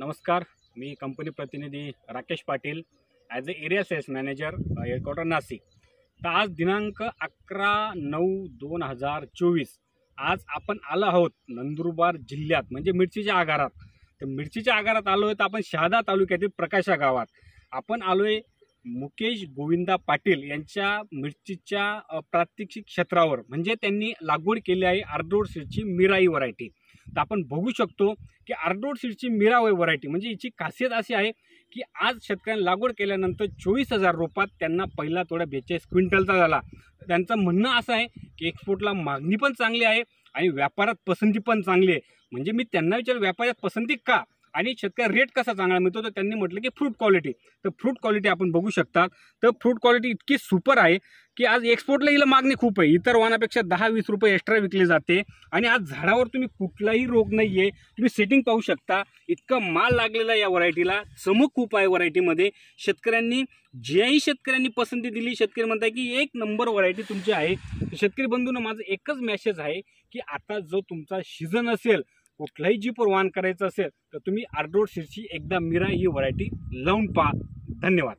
नमस्कार, मी कंपनी प्रतिनिधी Rakesh Patil as a area sales manager headquarter Nashik. तर आज दिनांक 11/9/2024 आज आपण आलो आहोत नंदुरबार जिल्ह्यात म्हणजे मिरचीच्या आगारात। तर मिरचीच्या आगारात आलो आहे तर आपण शहादा तालुक्यातील प्रकाशा गावात आपण आलो आहे मुकेश गोविंदा पाटील यांच्या मिरचीच्या प्रात्यक्षिक क्षेत्रावर, म्हणजे त्यांनी लागवड केली आहे आर्डोर सीडची मिराई व्हरायटी। तर आपण बघू शकतो की आर्डोर सीडची मिरा व्हरायटी म्हणजे हिची खासियत अशी आहे की आज शेतकऱ्यांनी लागवड केल्यानंतर 24,000 रोपात त्यांना पहिला तोडा 42 क्विंटलचा झाला। त्यांचं म्हणणं असं आहे की एक्सपोर्टला मागणी पण चांगली आहे आणि व्यापारात पसंती पण चांगली आहे। म्हणजे मी त्यांना विचारलं व्यापारात पसंती का आणि शेतकरी रेट कसा चांगला मिळतो, तर त्यांनी म्हटलं की फ्रूट क्वालिटी। तर फ्रूट क्वालिटी आपण बघू शकता, तर फ्रूट क्वालिटी इतकी सुपर आहे की आज एक्सपोर्टला हिला मागणी खूप आहे। इतर वाहनापेक्षा 10-20 रुपये एक्स्ट्रा विकली जाते आणि आज झाडावर तुम्ही कुठलाही रोग नाही आहे, तुम्ही सेटिंग पाहू शकता। इतका माल लागलेला या व्हरायटीला, चमक खूप आहे व्हरायटीमध्ये। शेतकऱ्यांनी ज्याही शेतकऱ्यांनी पसंती दिली, शेतकरी म्हणताय की एक नंबर व्हरायटी तुमची आहे। शेतकरी बंधूंनो, माझं एकच मेसेज आहे की आता जो तुमचा सीझन असेल, कुठलाही जीपवर वाहन करायचं असेल तर तुम्ही आर्डोर सीडची एकदा मिरा ही व्हरायटी लावून पहा। धन्यवाद।